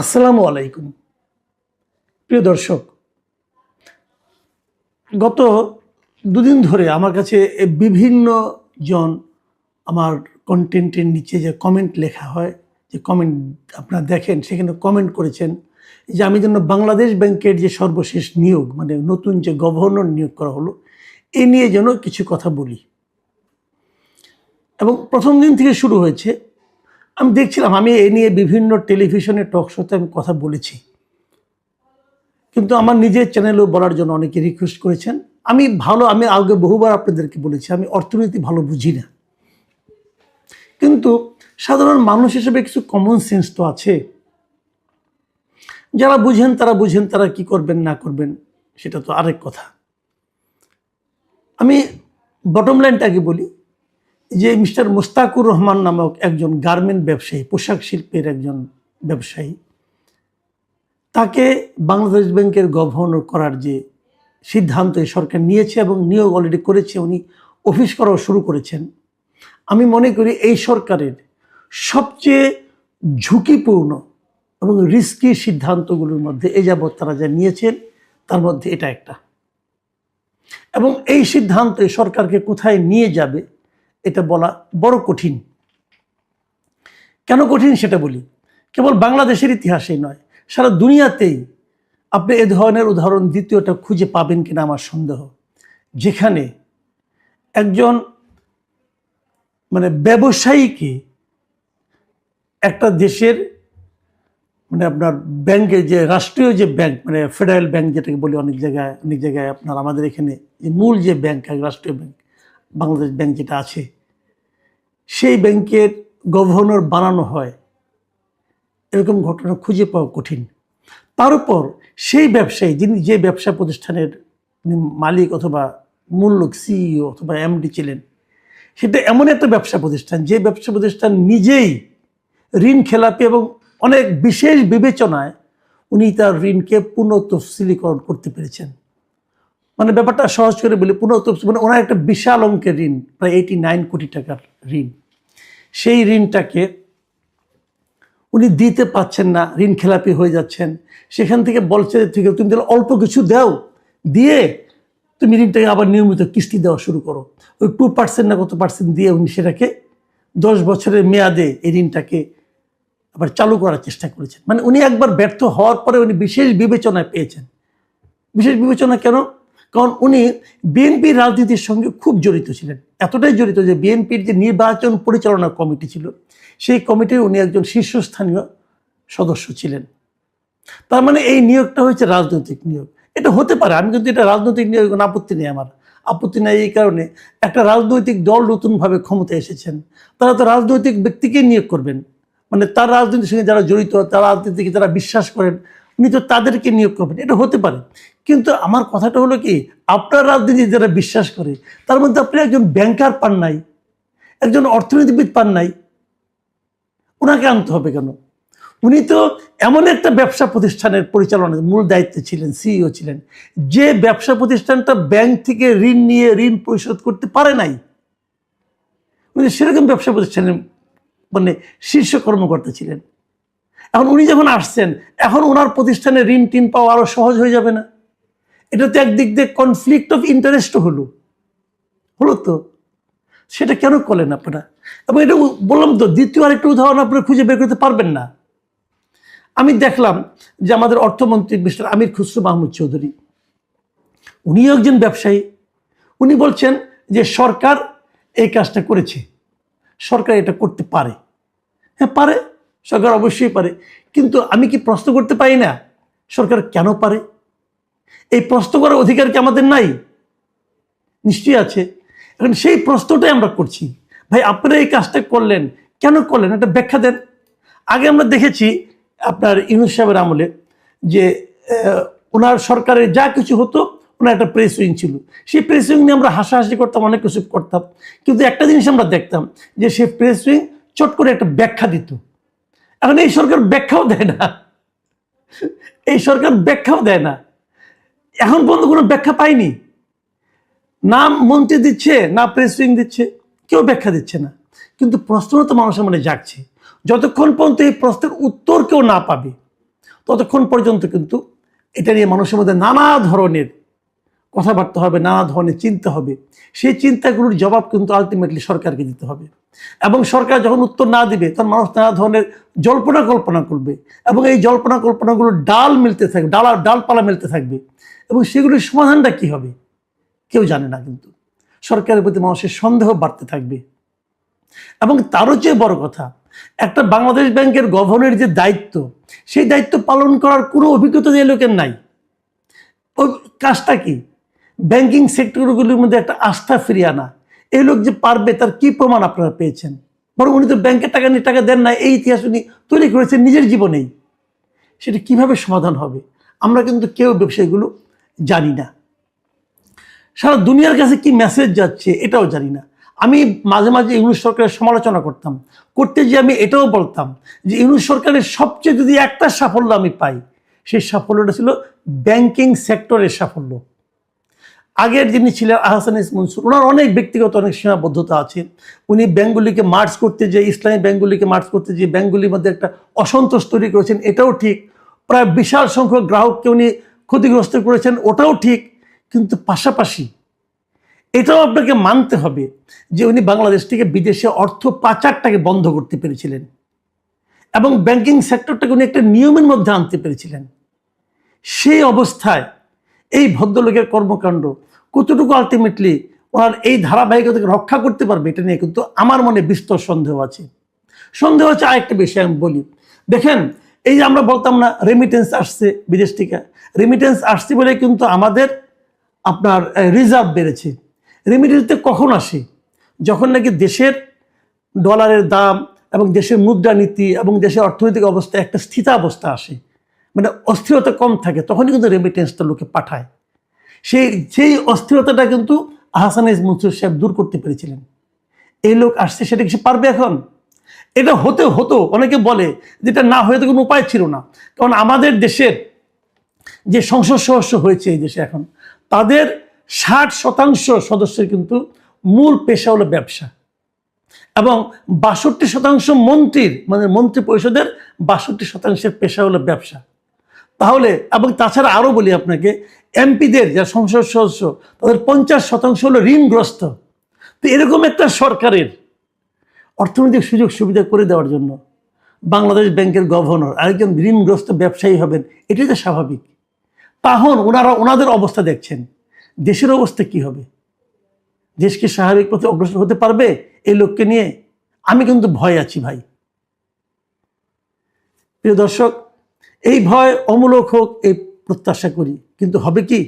আসসালামু আলাইকুম প্রিয় দর্শক, গত দুদিন ধরে আমার কাছে বিভিন্ন জন আমার কন্টেন্টের নিচে যে কমেন্ট লেখা হয়, যে কমেন্ট আপনারা দেখেন, সেখানে কমেন্ট করেছেন যে আমি যেন বাংলাদেশ ব্যাংকের যে সর্বশেষ নিয়োগ, মানে নতুন যে গভর্নর নিয়োগ করা হলো, এ নিয়ে যেন কিছু কথা বলি। এবং প্রথম দিন থেকে শুরু হয়েছে, আমি দেখছিলাম, আমি এ নিয়ে বিভিন্ন টেলিভিশনে টক শোতে আমি কথা বলেছি, কিন্তু আমার নিজের চ্যানেলেও বলার জন্য অনেকে রিকোয়েস্ট করেছেন। আমি আগে বহুবার আপনাদেরকে বলেছি, আমি অর্থনীতি ভালো বুঝি না, কিন্তু সাধারণ মানুষ হিসেবে কিছু কমন সেন্স তো আছে। যারা বুঝেন তারা কি করবেন না করবেন সেটা তো আরেক কথা। আমি বটম লাইনটাকে বলি যে মিস্টার মুস্তাকুর রহমান নামক একজন গার্মেন্ট ব্যবসায়ী, পোশাক শিল্পের একজন ব্যবসায়ী, তাকে বাংলাদেশ ব্যাংকের গভর্নর করার যে সিদ্ধান্ত সরকার নিয়েছে এবং নিয়োগ অলরেডি করেছে, উনি অফিস করাও শুরু করেছেন। আমি মনে করি এই সরকারের সবচেয়ে ঝুঁকিপূর্ণ এবং রিস্কি সিদ্ধান্তগুলোর মধ্যে এ যাবৎ তারা যা নিয়েছেন তার মধ্যে এটা একটা। এবং এই সিদ্ধান্ত সরকারকে কোথায় নিয়ে যাবে এটা বলা বড় কঠিন। কেন কঠিন সেটা বলি। কেবল বাংলাদেশের ইতিহাসেই নয়, সারা দুনিয়াতেই আপনি এ ধরনের উদাহরণ দ্বিতীয়টা খুঁজে পাবেন কিনা আমার সন্দেহ, যেখানে একজন ব্যবসায়ীকে একটা দেশের আপনার ব্যাংকের যে রাষ্ট্রীয় যে ব্যাংক, ফেডারেল ব্যাংক যেটাকে বলি অনেক জায়গায় আপনার, আমাদের এখানে যে মূল যে ব্যাংক, রাষ্ট্রীয় ব্যাংক বাংলাদেশ ব্যাংক যেটা আছে, সেই ব্যাংকের গভর্নর বানানো হয়, এরকম ঘটনা খুঁজে পাওয়া কঠিন। তার উপর সেই ব্যবসায়ী, যিনি যে ব্যবসা প্রতিষ্ঠানের মালিক অথবা মূল লোক, সিইও অথবা এমডি ছিলেন, সেটা এমন একটা ব্যবসা প্রতিষ্ঠান যে ব্যবসা প্রতিষ্ঠান নিজেই ঋণ খেলাপি এবং অনেক বিশেষ বিবেচনায় উনি তার ঋণকে পুনঃতফসিলীকরণ করতে পেরেছেন। ব্যাপারটা সহজ করে বলি, পুনঃতফসিল ওনার একটা বিশাল অঙ্কের ঋণ, প্রায় 89 কোটি টাকার ঋণ। সেই ঋণটাকে উনি দিতে পারছেন না, ঋণ খেলাপি হয়ে যাচ্ছেন। সেখান থেকে বলছে, ঠিক আছে তুমি তাহলে অল্প কিছু দাও, দিয়ে তুমি ঋণটাকে আবার নিয়মিত কিস্তি দেওয়া শুরু করো। ওই 2% না কত পার্সেন্ট দিয়ে উনি সেটাকে 10 বছরের মেয়াদে এই ঋণটাকে আবার চালু করার চেষ্টা করেছেন। উনি একবার ব্যর্থ হওয়ার পরে উনি বিশেষ বিবেচনায় পেয়েছেন। বিশেষ বিবেচনা কেন? কারণ উনি বিএনপির রাজনীতির সঙ্গে খুব জড়িত ছিলেন, এতটাই জড়িত যে বিএনপির যে নির্বাচন পরিচালনা কমিটি ছিল, সেই কমিটির উনি একজন শীর্ষস্থানীয় সদস্য ছিলেন। তার এই নিয়োগটা হয়েছে রাজনৈতিক নিয়োগ। এটা হতে পারে, আমি কিন্তু এটা রাজনৈতিক নিয়োগ আপত্তি নেই, আমার আপত্তি নেই এই কারণে, একটা রাজনৈতিক দল নতুনভাবে ক্ষমতায় এসেছেন, তারা তো রাজনৈতিক ব্যক্তিকে নিয়োগ করবেন, তার রাজনীতির সঙ্গে যারা জড়িত, তার রাজনীতিকে যারা বিশ্বাস করেন, উনি তো তাদেরকে নিয়োগ করবেন, এটা হতে পারে। কিন্তু আমার কথাটা হলো কি, আপনার রাজনীতি যারা বিশ্বাস করে, তার মধ্যে আপনি একজন ব্যাংকার পান নাই, একজন অর্থনীতিবিদ পান নাই, ওনাকে আনতে হবে কেন? উনি তো এমন একটা ব্যবসা প্রতিষ্ঠানের পরিচালনার মূল দায়িত্বে ছিলেন, সিইও ছিলেন, যে ব্যবসা প্রতিষ্ঠানটা ব্যাংক থেকে ঋণ নিয়ে ঋণ পরিশোধ করতে পারে নাই। উনি সেরকম ব্যবসা প্রতিষ্ঠানের শীর্ষ কর্মকর্তা ছিলেন। এখন উনি যখন আসছেন, এখন ওনার প্রতিষ্ঠানে ঋণ টিন পাওয়া আরো সহজ হয়ে যাবে না? এটা তো একদিক দিয়ে কনফ্লিক্ট অফ ইন্টারেস্ট হলো তো, সেটা কেন করলেন আপনারা? এবং এটা বললাম তো, দ্বিতীয় আরেকটা উদাহরণ আপনারা খুঁজে বের করতে পারবেন না। আমি দেখলাম যে আমাদের অর্থমন্ত্রী মিস্টার আমির খুসরো মাহমুদ চৌধুরী, উনিও একজন ব্যবসায়ী, উনি বলছেন যে সরকার এই কাজটা করেছে, সরকার এটা করতে পারে। হ্যাঁ পারে, সরকার অবশ্যই পারে, কিন্তু আমি কি প্রশ্ন করতে পারি না সরকার কেন পারে? এই প্রশ্ন করার অধিকার কি আমাদের নাই? নিশ্চয়ই আছে। এখন সেই প্রশ্নটাই আমরা করছি, ভাই আপনারা এই কাজটা করলেন, কেন করলেন, একটা ব্যাখ্যা দেন। আগে আমরা দেখেছি আপনার ইউনূস সাহেবের আমলে যে ওনার সরকারের যা কিছু হতো, ওনার একটা প্রেস উইং ছিল, সেই প্রেস উইং নিয়ে আমরা হাসাহাসি করতাম, অনেক কিছু করতাম, কিন্তু একটা জিনিস আমরা দেখতাম যে সেই প্রেস উইং চট করে একটা ব্যাখ্যা দিত। এখন এই সরকার ব্যাখ্যাও দেয় না, এই সরকার ব্যাখ্যাও দেয় না, এখন পর্যন্ত কোনো ব্যাখ্যা পাইনি। না মন্ত্রী দিচ্ছে, না প্রেস উইং দিচ্ছে, কেউ ব্যাখ্যা দিচ্ছে না। কিন্তু প্রশ্ন তো মানুষের মনে জাগছে, যতক্ষণ পর্যন্ত এই প্রশ্নের উত্তর কেউ না পাবে, ততক্ষণ পর্যন্ত কিন্তু এটা নিয়ে মানুষের মধ্যে নানা ধরনের কথাবার্তা হবে, নানা ধরনের চিন্তা হবে। সেই চিন্তাগুলোর জবাব কিন্তু আলটিমেটলি সরকারকে দিতে হবে, এবং সরকার যখন উত্তর না দিবে তখন মানুষ নানা ধরনের জল্পনা কল্পনা করবে, এবং এই জল্পনা কল্পনাগুলোর ডাল মিলতে থাকবে, ডালপালা মিলতে থাকবে, এবং সেগুলির সমাধানটা কি হবে কেউ জানে না। কিন্তু সরকারের প্রতি মানুষের সন্দেহ বাড়তে থাকবে। এবং তারও চেয়ে বড় কথা, একটা বাংলাদেশ ব্যাংকের গভর্নরের যে দায়িত্ব, সেই দায়িত্ব পালন করার কোনো অভিজ্ঞতা যে লোকের নাই। ওই কাজটা কি? ব্যাংকিং সেক্টরগুলির মধ্যে একটা আস্থা ফিরিয়ে আনা। এই লোক যে পারবে তার কি প্রমাণ আপনারা পেয়েছেন? বরং উনি তো ব্যাংকের টাকা নিয়ে টাকা দেন না, এই ইতিহাস উনি তৈরি করেছেন নিজের জীবনেই। সেটা কিভাবে সমাধান হবে আমরা কিন্তু কেউ বিষয়গুলো জানি না। সারা দুনিয়ার কাছে কি মেসেজ যাচ্ছে এটাও জানি না। আমি মাঝে মাঝে ইউনূস সরকারের সমালোচনা করতে গিয়ে আমি এটাও বলতাম যে ইউনূস সরকারের সবচেয়ে যদি একটা সাফল্য আমি পাই, সেই সাফল্যটা ছিল ব্যাংকিং সেক্টরের সাফল্য। আগের যিনি ছিলেন আহসান এস মনসুর, ওনার অনেক ব্যক্তিগত অনেক সীমাবদ্ধতা আছে। উনি ব্যাংকগুলিকে মার্জ করতে যেয়ে, ইসলামী ব্যাংকগুলিকে মার্জ করতে যেয়ে ব্যাংকগুলির মধ্যে একটা অসন্তোষ তৈরি করেছেন, এটাও ঠিক। প্রায় বিশাল সংখ্যক গ্রাহককে উনি ক্ষতিগ্রস্ত করেছেন, ওটাও ঠিক। কিন্তু পাশাপাশি এটাও আপনাকে মানতে হবে যে উনি বাংলাদেশ থেকে বিদেশে অর্থ পাচারটাকে বন্ধ করতে পেরেছিলেন, এবং ব্যাংকিং সেক্টরটাকে উনি একটা নিয়মের মধ্যে আনতে পেরেছিলেন। সেই অবস্থায় এই ভদ্রলোকের কর্মকাণ্ড কতটুকু আলটিমেটলি ওনার এই ধারাবাহিকতাকে রক্ষা করতে পারবে, এটা নিয়ে কিন্তু আমার মনে বিস্তর সন্দেহ আছে। আরেকটা বিষয় আমি বলি। দেখেন, এই যে আমরা বলতাম না রেমিটেন্স আসছে বিদেশ থেকে, রেমিটেন্স আসছে বলে কিন্তু আমাদের আপনার রিজার্ভ বেড়েছে। রেমিটেন্সতে কখন আসে? যখন নাকি দেশের ডলারের দাম এবং দেশের মুদ্রানীতি এবং দেশের অর্থনৈতিক অবস্থা একটা স্থিতাবস্থা আসে, মানে অস্থিরতা কম থাকে, তখনই কিন্তু রেমিটেন্সটা লোকে পাঠায়। সেই অস্থিরতাটা কিন্তু আহসান এস মনসুর সাহেব দূর করতে পেরেছিলেন। এই লোক আসছে, সেটা কিছু পারবে এখন? এটা হতো অনেকে বলে যেটা না হয়ে তো কোনো উপায় ছিল না। কারণ আমাদের দেশের যে সংসদ সদস্য হয়েছে এই দেশে এখন, তাদের 60% সদস্যের কিন্তু মূল পেশা হলো ব্যবসা, এবং 62% মন্ত্রীর, মানে মন্ত্রী পরিষদের 62% পেশা হলো ব্যবসা। তাহলে, এবং তাছাড়া আরও বলি আপনাকে, এমপিদের যারা সংসদ সদস্য, তাদের 50% হলো ঋণগ্রস্ত। তো এরকম একটা সরকারের অর্থনৈতিক সুযোগ সুবিধা করে দেওয়ার জন্য বাংলাদেশ ব্যাংকের গভর্নর আরেকজন ঋণগ্রস্ত ব্যবসায়ী হবেন, এটাই তো স্বাভাবিক। তখন ওনাদের অবস্থা দেখছেন, দেশের অবস্থা কি হবে? দেশকে স্বাভাবিক পথে অগ্রসর হতে পারবে এই লোককে নিয়ে? আমি কিন্তু ভয় আছি ভাই। প্রিয় দর্শক, এই ভয় অমূলক হোক এই প্রত্যাশা করি, কিন্তু হবে কি?